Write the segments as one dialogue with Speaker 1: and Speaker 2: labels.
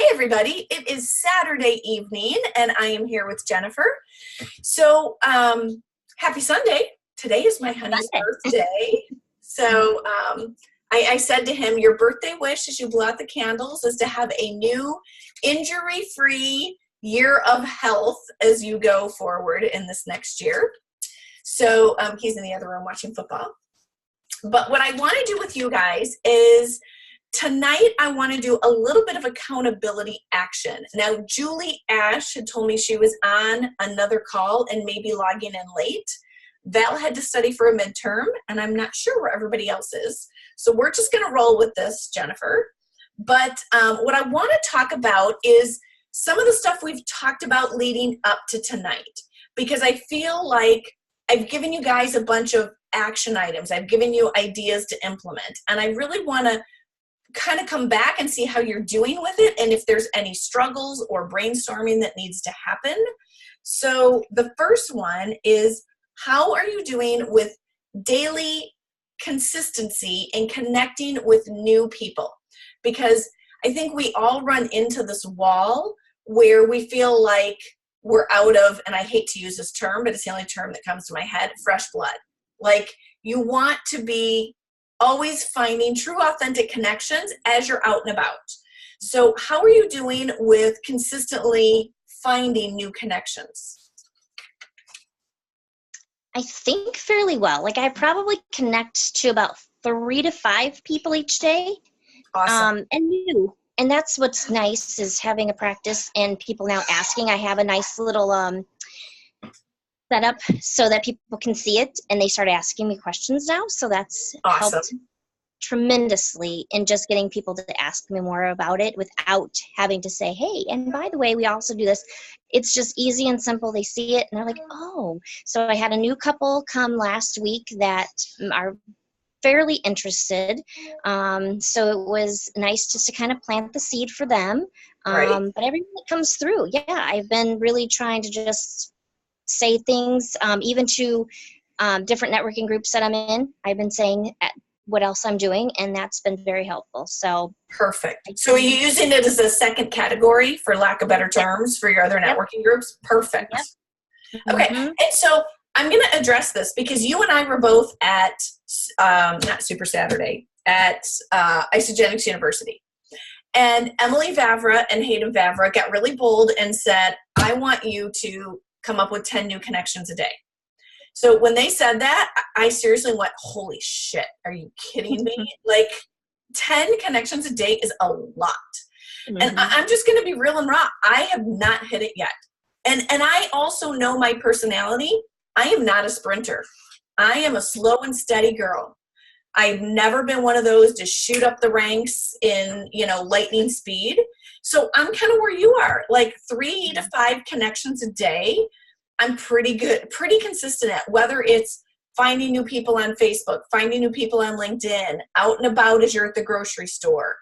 Speaker 1: Hey everybody, it is Saturday evening and I am here with Jennifer. So happy Sunday. Today is my honey's
Speaker 2: Sunday.
Speaker 1: birthday. So I said to him, your birthday wish as you blow out the candles is to have a new injury-free year of health as you go forward in this next year. So he's in the other room watching football. But what I want to do with you guys is tonight I want to do a little bit of accountability action. Now, Julie Ash had told me she was on another call and maybe logging in late. Val had to study for a midterm, and I'm not sure where everybody else is. So we're just going to roll with this, Jennifer. But what I want to talk about is some of the stuff we've talked about leading up to tonight, because I feel like I've given you guys a bunch of action items. I've given you ideas to implement, and I really want to kind of come back and see how you're doing with it and if there's any struggles or brainstorming that needs to happen. So the first one is, how are you doing with daily consistency in connecting with new people? Because I think we all run into this wall where we feel like we're out of, and I hate to use this term, but it's the only term that comes to my head, fresh blood. Like, you want to be always finding true, authentic connections as you're out and about. So how are you doing with consistently finding new connections?
Speaker 2: I think fairly well. Like, I probably connect to about 3 to 5 people each day.
Speaker 1: Awesome.
Speaker 2: And new. And that's what's nice, is having a practice and people now asking. I have a nice little setup so that people can see it, and they start asking me questions now. So that's
Speaker 1: awesome.
Speaker 2: Helped tremendously in just getting people to ask me more about it without having to say, hey, and by the way, we also do this. It's just easy and simple. They see it and they're like, oh. So I had a new couple come last week that are fairly interested. So it was nice just to kind of plant the seed for them.
Speaker 1: Right.
Speaker 2: But everything that comes through, I've been really trying to just say things, even to different networking groups that I'm in. I've been saying what else I'm doing, and that's been very helpful. So
Speaker 1: perfect. So are you using it as a second category, for lack of better terms, for your other networking groups? Perfect.
Speaker 2: Yep.
Speaker 1: Okay.
Speaker 2: Mm-hmm.
Speaker 1: And so I'm going to address this because you and I were both at not Super Saturday, at Isagenix University. And Emily Vavra and Hayden Vavra got really bold and said, I want you to come up with 10 new connections a day. So when they said that, I seriously went, holy shit, are you kidding me? Like, 10 connections a day is a lot. Mm-hmm. And I'm just going to be real and raw. I have not hit it yet. And I also know my personality. I am not a sprinter. I am a slow and steady girl. I've never been one of those to shoot up the ranks in, lightning speed. So I'm kind of where you are, like 3 to 5 connections a day. I'm pretty good, pretty consistent at, whether it's finding new people on Facebook, finding new people on LinkedIn, out and about as you're at the grocery store.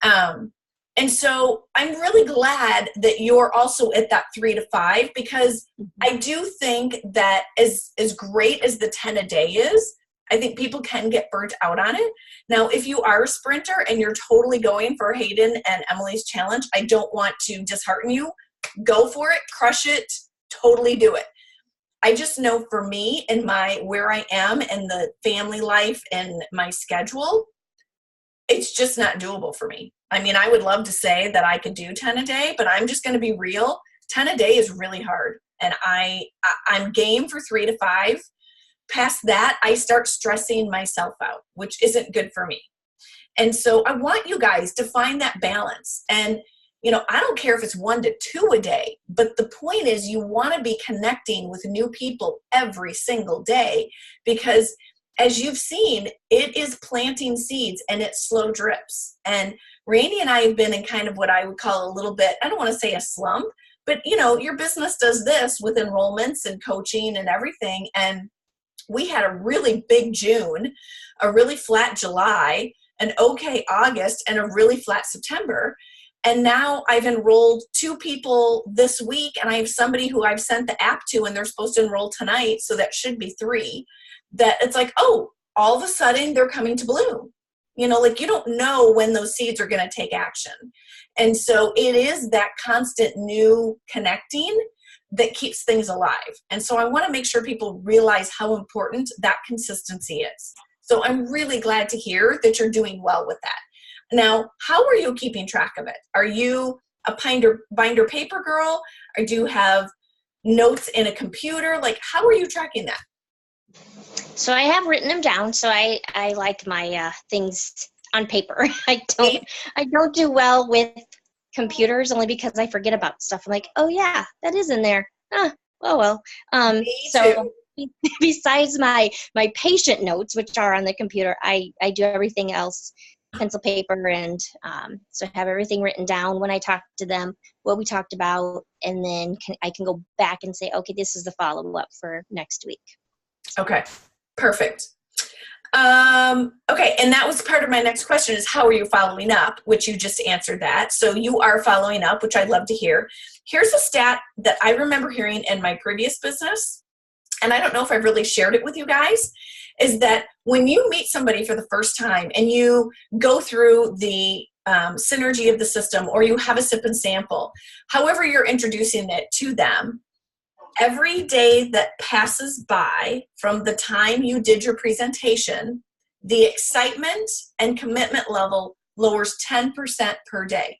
Speaker 1: And so I'm really glad that you're also at that 3 to 5, because I do think that as great as the 10 a day is, I think people can get burnt out on it. Now, if you are a sprinter and you're totally going for Hayden and Emily's challenge, I don't want to dishearten you. Go for it, crush it, totally do it. I just know for me and where I am and the family life and my schedule, it's just not doable for me. I mean, I would love to say that I could do 10 a day, but I'm just going to be real. 10 a day is really hard. And I'm game for 3 to 5. Past that, I start stressing myself out, which isn't good for me. And so I want you guys to find that balance. And I don't care if it's 1 to 2 a day, but the point is you want to be connecting with new people every single day, because as you've seen, it is planting seeds and it slow drips. And Randy and I have been in kind of what I would call a little bit, I don't want to say a slump, but your business does this with enrollments and coaching and everything. And we had a really big June, a really flat July, an okay August, and a really flat September. And now I've enrolled 2 people this week, and I have somebody who I've sent the app to, and they're supposed to enroll tonight, so that should be 3. That it's like, oh, all of a sudden they're coming to bloom. Like you don't know when those seeds are going to take action. And so it is that constant new connecting that keeps things alive. And so I want to make sure people realize how important that consistency is. So I'm really glad to hear that you're doing well with that. Now, how are you keeping track of it? Are you a binder paper girl? Or do you have notes in a computer? Like, how are you tracking that?
Speaker 2: So I have written them down. So I like my things on paper. I don't do well with computers only because I forget about stuff. I'm like, oh yeah, that is in there. Oh well. So besides my patient notes, which are on the computer, I do everything else, pencil, paper, and so I have everything written down when I talk to them, what we talked about, and then I can go back and say, okay, this is the follow-up for next week.
Speaker 1: Okay, perfect. Okay, and that was part of my next question is how are you following up, which you just answered that. So you are following up, which I'd love to hear. Here's a stat that I remember hearing in my previous business, and I don't know if I've really shared it with you guys, is that when you meet somebody for the first time and you go through the synergy of the system, or you have a sip and sample, however you're introducing it to them, every day that passes by from the time you did your presentation, the excitement and commitment level lowers 10% per day.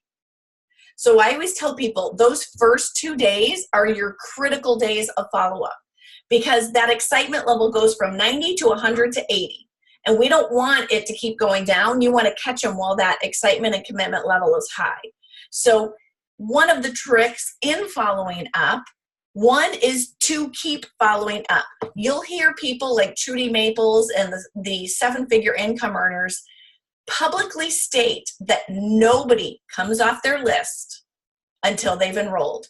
Speaker 1: So I always tell people those first 2 days are your critical days of follow-up, because that excitement level goes from 90 to 100 to 80. And we don't want it to keep going down. You want to catch them while that excitement and commitment level is high. So one of the tricks in following up, one is to keep following up. You'll hear people like Trudy Maples and the seven-figure income earners publicly state that nobody comes off their list until they've enrolled,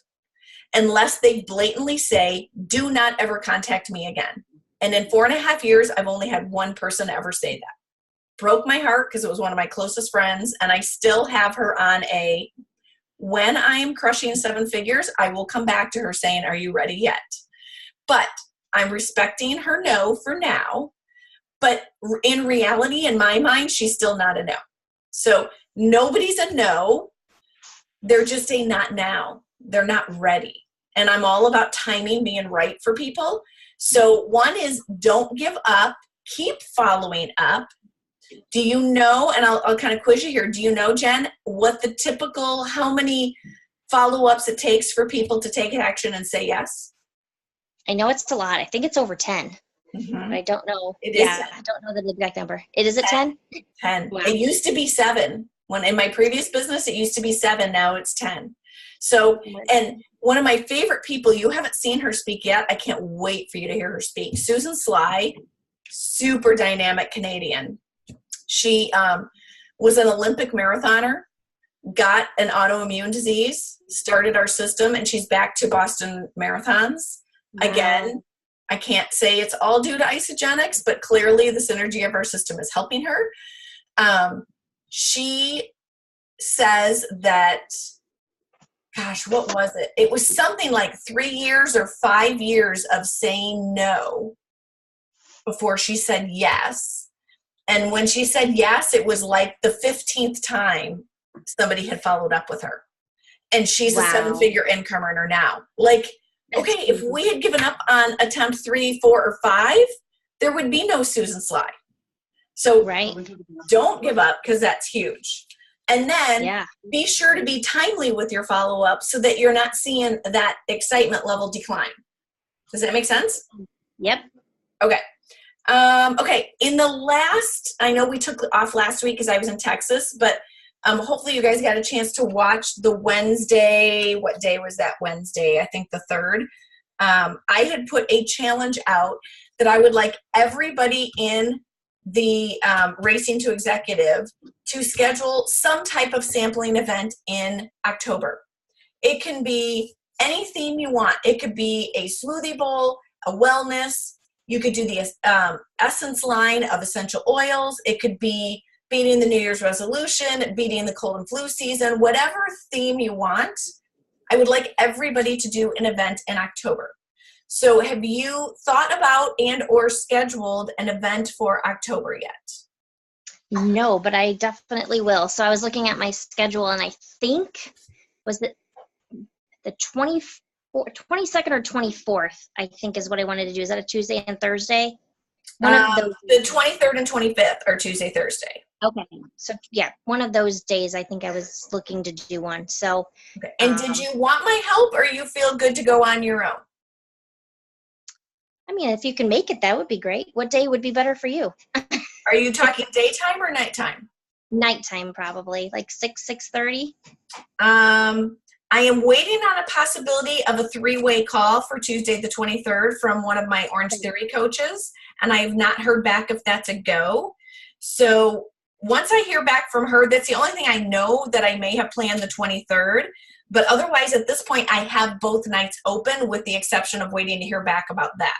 Speaker 1: unless they blatantly say, do not ever contact me again. And in 4.5 years, I've only had one person ever say that. Broke my heart because it was one of my closest friends, and I still have her on when I am crushing 7 figures, I will come back to her saying, are you ready yet? But I'm respecting her no for now. But in reality, in my mind, she's still not a no. So nobody's a no. They're just a not now. They're not ready. And I'm all about timing being right for people. So one is don't give up. Keep following up. Do you know, and I'll kind of quiz you here, do you know, Jen, what the typical, how many follow-ups it takes for people to take action and say yes?
Speaker 2: I know it's a lot. I think it's over 10.
Speaker 1: Mm-hmm.
Speaker 2: But I don't know.
Speaker 1: It is 10.
Speaker 2: I don't know the exact number. Is it 10?
Speaker 1: 10.
Speaker 2: Wow.
Speaker 1: It used to be 7. When in my previous business, it used to be 7. Now it's 10. So, and one of my favorite people, you haven't seen her speak yet. I can't wait for you to hear her speak. Susan Sly, super dynamic Canadian. She was an Olympic marathoner, got an autoimmune disease, started our system, and she's back to Boston marathons. Wow. Again, I can't say it's all due to Isagenix, but clearly the synergy of our system is helping her. She says that, gosh, what was it? It was something like 3 years or 5 years of saying no before she said yes. And when she said yes, it was like the 15th time somebody had followed up with her. And she's a 7-figure income earner now. Like, okay, if we had given up on attempt 3, 4, or 5, there would be no Susan Sly. So don't give up, because that's huge. And then be sure to be timely with your follow-up so that you're not seeing that excitement level decline. Does that make sense?
Speaker 2: Yep.
Speaker 1: Okay. Okay, in the last, I know we took off last week because I was in Texas, but hopefully you guys got a chance to watch the Wednesday. What day was that Wednesday? I think the 3rd. I had put a challenge out that I would like everybody in the Racing to Executive to schedule some type of sampling event in October. It can be any theme you want. It could be a smoothie bowl, a wellness. You could do the Essence line of essential oils. It could be beating the New Year's resolution, beating the cold and flu season, whatever theme you want. I would like everybody to do an event in October. So have you thought about and or scheduled an event for October yet?
Speaker 2: No, but I definitely will. So I was looking at my schedule, and I think was it the 22nd or 24th, I think is what I wanted to do. Is that a Tuesday and Thursday? One of those.
Speaker 1: The 23rd and 25th are Tuesday, Thursday.
Speaker 2: Okay. So yeah, one of those days I think I was looking to do one. So
Speaker 1: Okay. And did you want my help, or you feel good to go on your own?
Speaker 2: I mean, if you can make it, that would be great. What day would be better for you?
Speaker 1: Are you talking daytime or nighttime?
Speaker 2: Nighttime, probably, like 6:30.
Speaker 1: I am waiting on a possibility of a 3-way call for Tuesday the 23rd from one of my Orange Theory coaches, and I have not heard back if that's a go. So once I hear back from her, that's the only thing I know that I may have planned the 23rd. But otherwise, at this point, I have both nights open with the exception of waiting to hear back about that.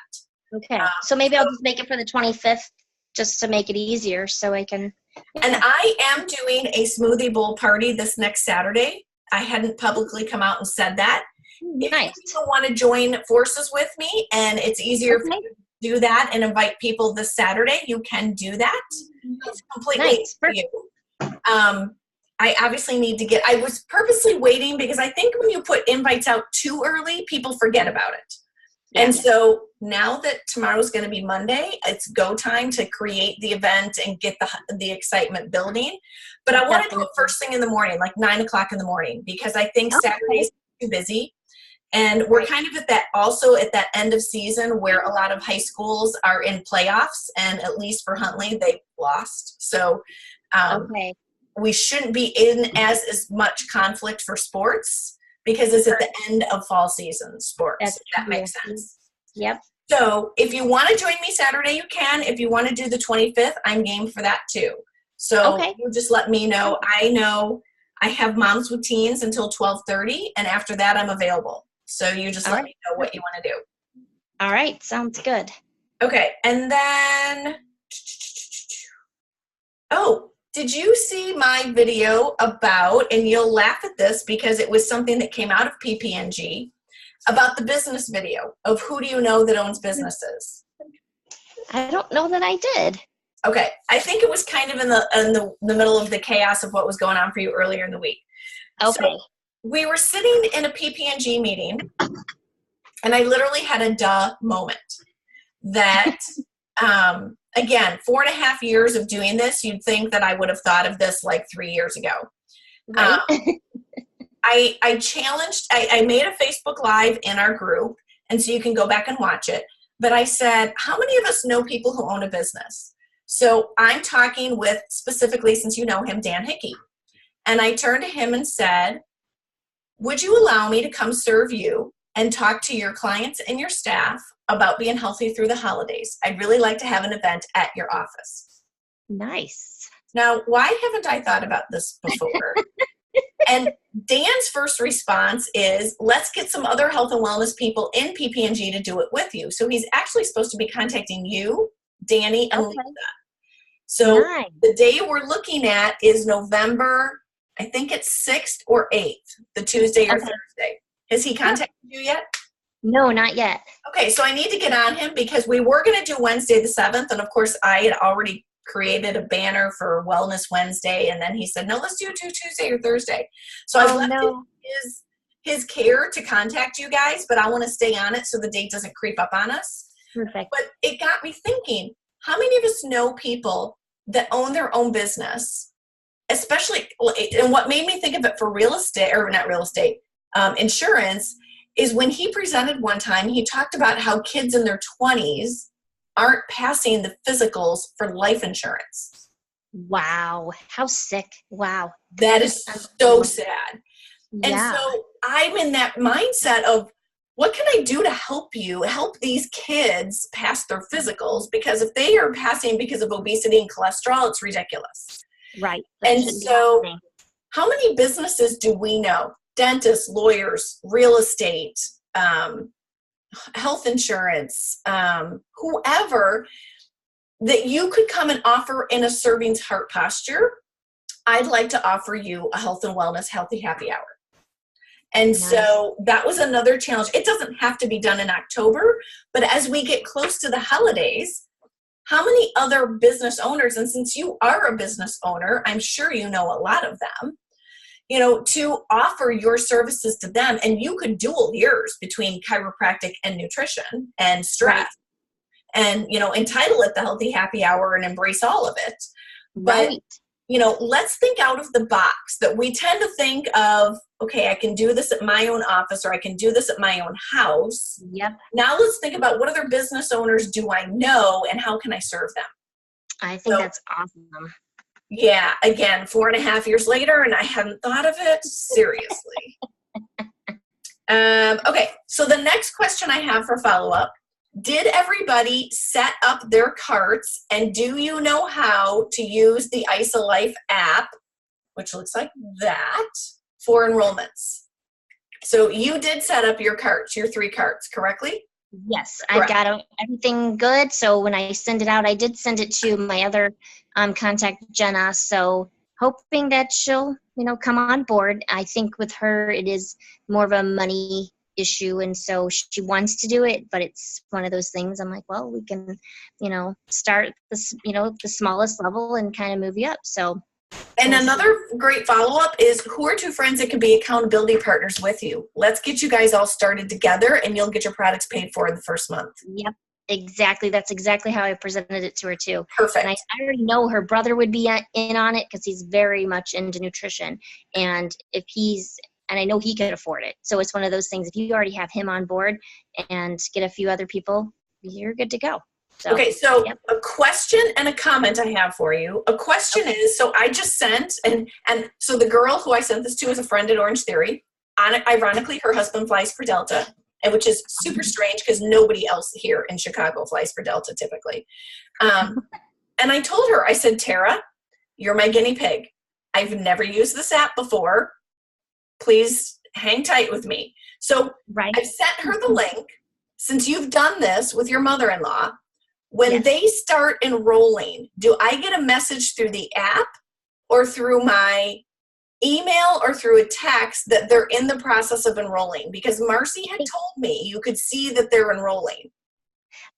Speaker 2: Okay. So maybe I'll just make it for the 25th just to make it easier so I can. Yeah.
Speaker 1: And I am doing a smoothie bowl party this next Saturday. I hadn't publicly come out and said that.
Speaker 2: Nice.
Speaker 1: If people want to join forces with me and it's easier for you to do that and invite people this Saturday, you can do that. It's completely up to you. I obviously need to I was purposely waiting because I think when you put invites out too early, people forget about it. Yeah. And so now that tomorrow's going to be Monday, it's go time to create the event and get the excitement building. But I want to do it first thing in the morning, like 9 o'clock in the morning, because I think Saturday's too busy. And we're kind of at that end of season where a lot of high schools are in playoffs, and at least for Huntley, they've lost. So we shouldn't be in as much conflict for sports because it's at the end of fall season sports. If that makes sense.
Speaker 2: Yep.
Speaker 1: So if you want to join me Saturday, you can. If you want to do the 25th, I'm game for that too. So you just let me know. I know I have Moms with Teens until 12:30, and after that, I'm available. So you just let me know what you want to do.
Speaker 2: All right. Sounds good.
Speaker 1: Okay. And then, did you see my video about, and you'll laugh at this because it was something that came out of PPNG, about the business video of who do you know that owns businesses?
Speaker 2: I don't know that I did.
Speaker 1: Okay. I think it was kind of in the middle of the chaos of what was going on for you earlier in the week.
Speaker 2: Okay.
Speaker 1: So we were sitting in a PPNG meeting, and I literally had a duh moment that, again, 4.5 years of doing this, you'd think that I would have thought of this like 3 years ago.
Speaker 2: Right.
Speaker 1: I challenged, I made a Facebook Live in our group, and so you can go back and watch it. But I said, how many of us know people who own a business? So I'm talking with, specifically, since you know him, Dan Hickey. And I turned to him and said, would you allow me to come serve you and talk to your clients and your staff about being healthy through the holidays? I'd really like to have an event at your office.
Speaker 2: Nice.
Speaker 1: Now, why haven't I thought about this before? And Dan's first response is, let's get some other health and wellness people in PPNG to do it with you. So he's actually supposed to be contacting you, Danny, and Lisa. So the day we're looking at is November, I think it's 6th or 8th, the Tuesday or Thursday. Has he contacted you yet?
Speaker 2: No, not yet.
Speaker 1: Okay, so I need to get on him because we were going to do Wednesday the 7th. And of course, I had already created a banner for Wellness Wednesday. And then he said, no, let's do Tuesday or Thursday. So I left his care to contact you guys, but I want to stay on it so the date doesn't creep up on us.
Speaker 2: Perfect.
Speaker 1: But it got me thinking, how many of us know people that own their own business, especially, and what made me think of it for real estate, or not real estate, insurance, is when he presented one time, he talked about how kids in their 20s aren't passing the physicals for life insurance.
Speaker 2: Wow. How sick. Wow.
Speaker 1: That is so sad. Yeah. And so I'm in that mindset of, what can I do to help these kids pass their physicals? Because if they are passing because of obesity and cholesterol, it's ridiculous.
Speaker 2: Right.
Speaker 1: And so how many businesses do we know? Dentists, lawyers, real estate, health insurance, whoever, that you could come and offer in a Servings Heart posture. I'd like to offer you a health and wellness healthy happy hour. And so that was another challenge. It doesn't have to be done in October, but as we get close to the holidays, how many other business owners, and since you are a business owner, I'm sure you know a lot of them, to offer your services to them. And you could dual yours between chiropractic and nutrition and stress, and, entitle it the Healthy Happy Hour and embrace all of it. But, let's think out of the box. That we tend to think of, okay, I can do this at my own office, or I can do this at my own house.
Speaker 2: Yep.
Speaker 1: Now let's think about, what other business owners do I know, and how can I serve them?
Speaker 2: I think that's awesome.
Speaker 1: Yeah, again, 4.5 years later, and I hadn't thought of it seriously. Okay, so the next question I have for follow-up: did everybody set up their carts, and do you know how to use the IsaLife app, which looks like that, for enrollments? So you did set up your carts, your 3 carts, correctly?
Speaker 2: Yes,
Speaker 1: Correct.
Speaker 2: I've got everything good. So when I send it out, I did send it to my other contact, Jenna. So hoping that she'll, come on board. I think with her, it is more of a money issue. And so she wants to do it, but it's one of those things. I'm like, well, we can, start this, the smallest level and kind of move you up. So.
Speaker 1: And another great follow-up is, who are 2 friends that can be accountability partners with you? Let's get you guys all started together, and you'll get your products paid for in the first month.
Speaker 2: Yep, exactly. That's exactly how I presented it to her too.
Speaker 1: Perfect.
Speaker 2: And I already know her brother would be in on it, because he's very much into nutrition. And I know he could afford it. So it's one of those things, if you already have him on board and get a few other people, you're good to go. So,
Speaker 1: okay, so
Speaker 2: yep.
Speaker 1: A question and a comment I have for you. A question is, so I just sent, and so the girl who I sent this to is a friend at Orange Theory. Ironically, her husband flies for Delta, and which is super strange, because nobody else here in Chicago flies for Delta typically. And I told her, I said, Tara, you're my guinea pig. I've never used this app before. Please hang tight with me. So I've sent her the link. Since you've done this with your mother-in-law, when they start enrolling, do I get a message through the app, or through my email, or through a text that they're in the process of enrolling? Because Marcy had told me you could see that they're enrolling.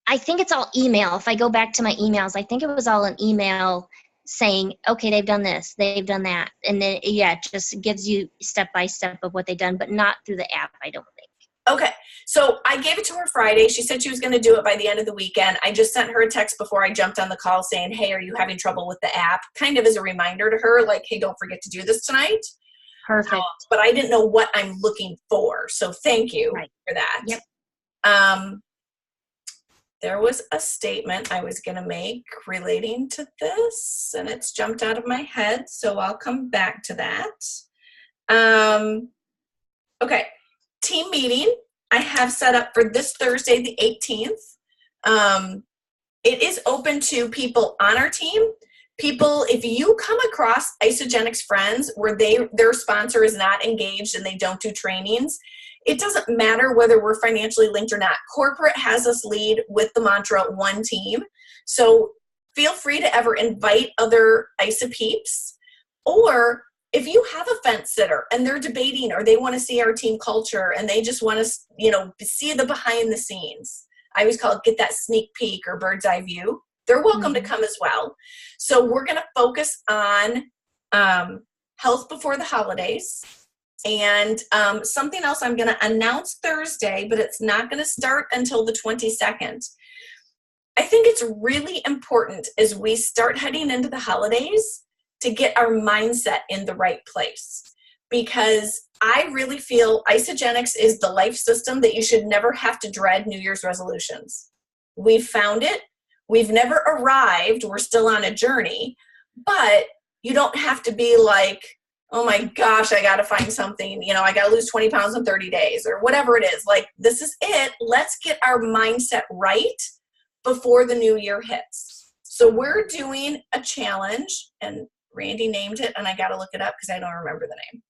Speaker 2: I think it's all email. If I go back to my emails, I think it was all an email saying, okay, they've done this, they've done that. And then, it just gives you step by step of what they've done, but not through the app, I don't think.
Speaker 1: Okay, so I gave it to her Friday. She said she was going to do it by the end of the weekend. I just sent her a text before I jumped on the call saying, hey, are you having trouble with the app? Kind of as a reminder to her, like, hey, don't forget to do this tonight.
Speaker 2: Perfect.
Speaker 1: But I didn't know what I'm looking for. So thank you for that.
Speaker 2: Yep.
Speaker 1: There was a statement I was going to make relating to this, and it's jumped out of my head, so I'll come back to that. Okay. Team meeting I have set up for this Thursday, the 18th. It is open to people on our team. People, if you come across Isagenix friends where their sponsor is not engaged and they don't do trainings, it doesn't matter whether we're financially linked or not. Corporate has us lead with the mantra, one team. So feel free to ever invite other ISA peeps, or if you have a fence sitter and they're debating, or they want to see our team culture and they just want to, see the behind the scenes. I always call it get that sneak peek or bird's eye view. They're welcome to come as well. So we're going to focus on health before the holidays. And something else I'm going to announce Thursday, but it's not going to start until the 22nd. I think it's really important as we start heading into the holidays to get our mindset in the right place, because I really feel Isagenix is the life system that you should never have to dread New Year's resolutions. We've found it. We've never arrived. We're still on a journey, but you don't have to be like, oh my gosh, I got to find something, I got to lose 20 pounds in 30 days or whatever it is. Like, this is it. Let's get our mindset right before the new year hits. So we're doing a challenge, and Randy named it, and I got to look it up because I don't remember the name.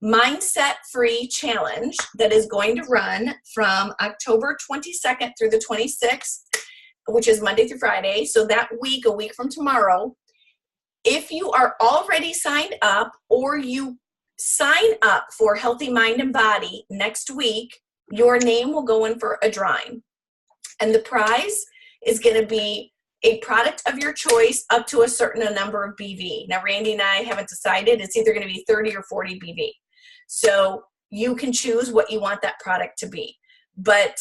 Speaker 1: Mindset Free Challenge that is going to run from October 22nd through the 26th, which is Monday through Friday. So that week, a week from tomorrow, if you are already signed up, or you sign up for Healthy Mind and Body next week, your name will go in for a drawing. And the prize is going to be a product of your choice up to a certain number of BV. Now, Randy and I haven't decided. It's either going to be 30 or 40 BV. So you can choose what you want that product to be. But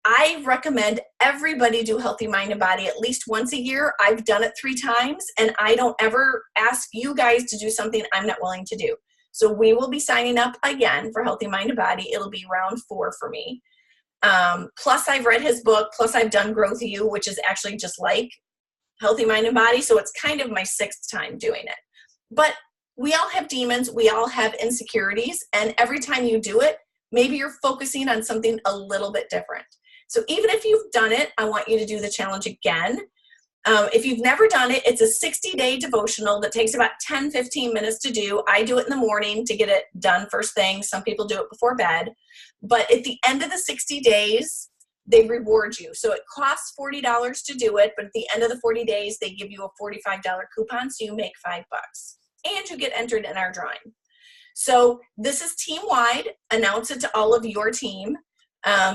Speaker 1: I recommend everybody do Healthy Mind and Body at least once a year. I've done it 3 times, and I don't ever ask you guys to do something I'm not willing to do. So we will be signing up again for Healthy Mind and Body. It'll be round 4 for me. Plus I've read his book, plus I've done Growth U, which is actually just like Healthy Mind and Body. So it's kind of my 6th time doing it. But we all have demons. We all have insecurities. And every time you do it, maybe you're focusing on something a little bit different. So even if you've done it, I want you to do the challenge again. If you've never done it, it's a 60-day devotional that takes about 10-15 minutes to do. I do it in the morning to get it done first thing. Some people do it before bed. But at the end of the 60 days, they reward you. So it costs $40 to do it, but at the end of the 40 days, they give you a $45 coupon, so you make $5. And you get entered in our drawing. So this is team-wide. Announce it to all of your team.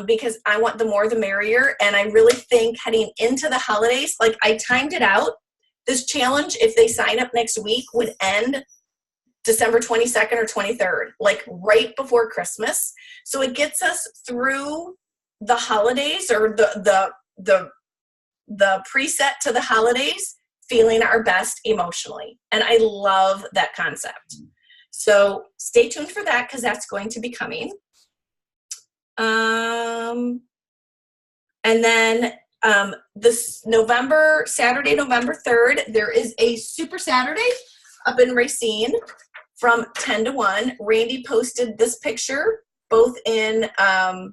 Speaker 1: Because I want the more the merrier. And I really think heading into the holidays, like I timed it out, this challenge, if they sign up next week, would end December 22nd or 23rd, like right before Christmas. So it gets us through the holidays, or the preset to the holidays, feeling our best emotionally. And I love that concept. So stay tuned for that, because that's going to be coming. And then this Saturday, November 3rd, there is a Super Saturday up in Racine from 10 to 1. Randy posted this picture both in, I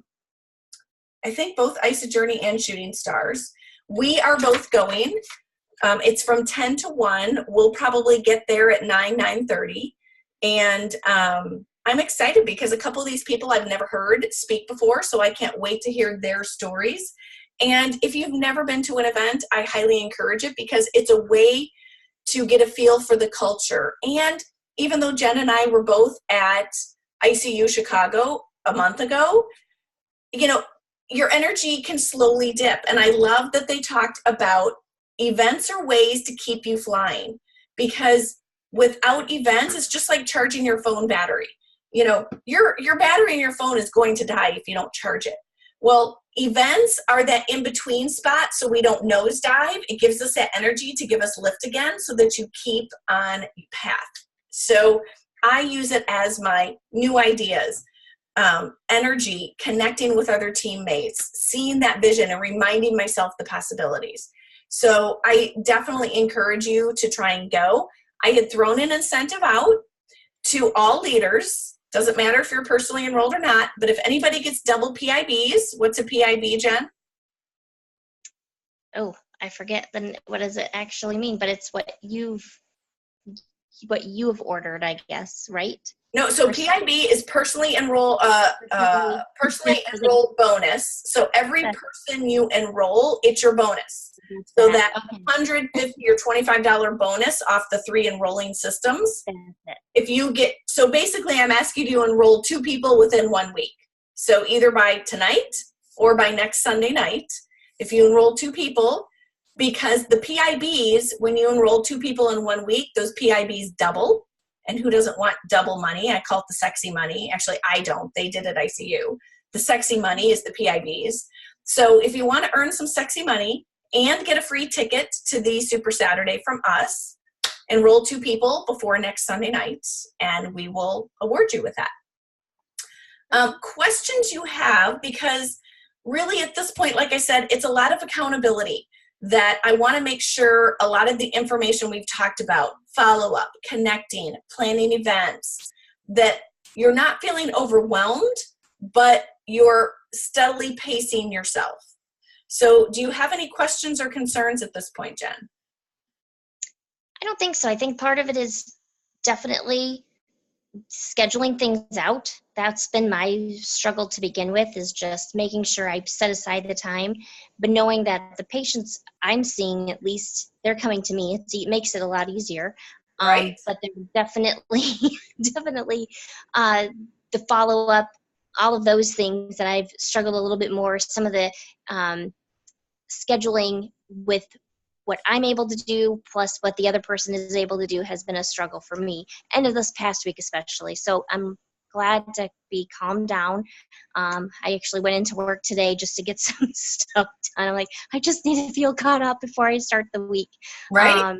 Speaker 1: think both Journey and Shooting Stars. We are both going. It's from 10 to 1. We'll probably get there at 9:30. And I'm excited because a couple of these people I've never heard speak before, so I can't wait to hear their stories. And if you've never been to an event, I highly encourage it, because it's a way to get a feel for the culture. And even though Jen and I were both at ICU Chicago a month ago, you know, your energy can slowly dip. And I love that they talked about events are ways to keep you flying, because without events, it's just like charging your phone battery. You know, your battery in your phone is going to die if you don't charge it. Well, events are that in-between spot, so we don't nosedive. It gives us that energy to give us lift again, so that you keep on path. So I use it as my new ideas, energy, connecting with other teammates, seeing that vision and reminding myself the possibilities. So I definitely encourage you to try and go. I had thrown an incentive out to all leaders. Doesn't matter if you're personally enrolled or not, but if anybody gets double PIBs, what's a PIB, Jen?
Speaker 2: Oh, I forget what does it actually mean, but it's what you've ordered, I guess, right?
Speaker 1: No, so PIB is personally enrolled bonus. So every person you enroll, it's your bonus. So that $150 or $25 bonus off the 3 enrolling systems. If you get, so basically I'm asking you to enroll 2 people within 1 week. So either by tonight or by next Sunday night, if you enroll 2 people, because the PIBs, when you enroll 2 people in 1 week, those PIBs double. And who doesn't want double money? I call it the sexy money. Actually, I don't. They did at ICU. The sexy money is the PIBs. So if you want to earn some sexy money and get a free ticket to the Super Saturday from us, enroll 2 people before next Sunday night, and we will award you with that. Questions you have, because really at this point, like I said, it's a lot of accountability that I want to make sure a lot of the information we've talked about, follow-up, connecting, planning events, that you're not feeling overwhelmed, but you're steadily pacing yourself. So do you have any questions or concerns at this point, Jen?
Speaker 2: I don't think so. I think part of it is definitely scheduling things out. That's been my struggle to begin with, is just making sure I set aside the time, but knowing that the patients I'm seeing, at least they're coming to me. It makes it a lot easier.
Speaker 1: Right.
Speaker 2: But there's definitely the follow-up, all of those things that I've struggled a little bit more. Some of the scheduling with what I'm able to do plus what the other person is able to do has been a struggle for me, end of this past week especially. So I'm glad to be calmed down. I actually went into work today just to get some stuff done. I'm like, I just need to feel caught up before I start the week.
Speaker 1: Right?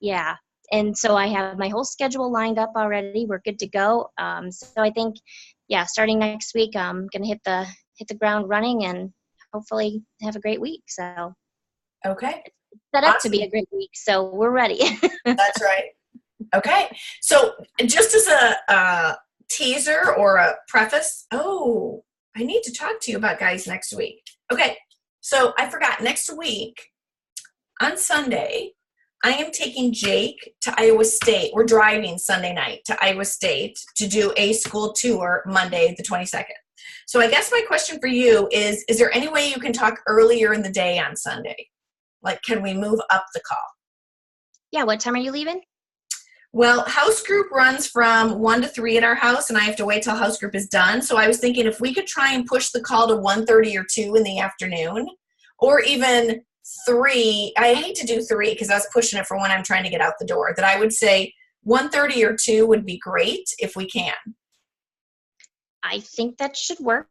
Speaker 2: Yeah. And so I have my whole schedule lined up already. We're good to go. So I think, yeah, starting next week, I'm going to hit the ground running and hopefully have a great week. So
Speaker 1: Okay.
Speaker 2: it's set up to
Speaker 1: Awesome.
Speaker 2: be a great week. So we're ready.
Speaker 1: That's right. Okay. So just as a teaser or a preface, I need to talk to you about guys next week. Okay. So I forgot, next week on Sunday, I am taking Jake to Iowa State. We're driving Sunday night to Iowa State to do a school tour Monday, the 22nd. So I guess my question for you is there any way you can talk earlier in the day on Sunday? Like, can we move up the call?
Speaker 2: Yeah. What time are you leaving?
Speaker 1: Well, house group runs from 1 to 3 at our house, and I have to wait till house group is done. So I was thinking if we could try and push the call to 1:30 or 2 in the afternoon, or even 3. I hate to do 3 because that's pushing it for when I'm trying to get out the door. That I would say 1:30 or 2 would be great if we can.
Speaker 2: I think that should work.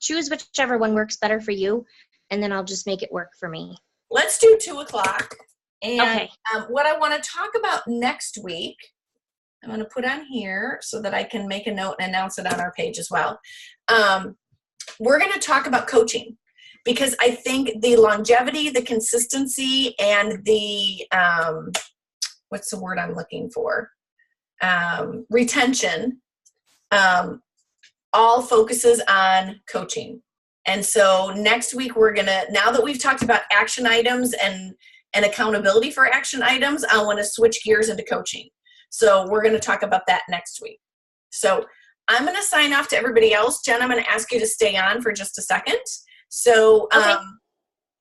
Speaker 2: Choose whichever one works better for you, and then I'll just make it work for me.
Speaker 1: Let's do 2 o'clock. And
Speaker 2: Okay.
Speaker 1: what I want to talk about next week, I'm going to put on here so that I can make a note and announce it on our page as well. We're going to talk about coaching because I think the longevity, the consistency, and the, what's the word I'm looking for? Retention, all focuses on coaching. And so next week we're going to, now that we've talked about action items and accountability for action items, I want to switch gears into coaching. So we're going to talk about that next week. So I'm going to sign off to everybody else. Jen, I'm going to ask you to stay on for just a second. So
Speaker 2: Okay.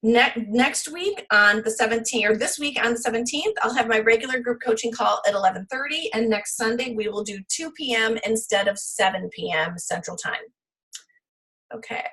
Speaker 1: next week on the 17th, or this week on the 17th, I'll have my regular group coaching call at 11:30. And next Sunday, we will do 2 p.m. instead of 7 p.m. Central Time. Okay.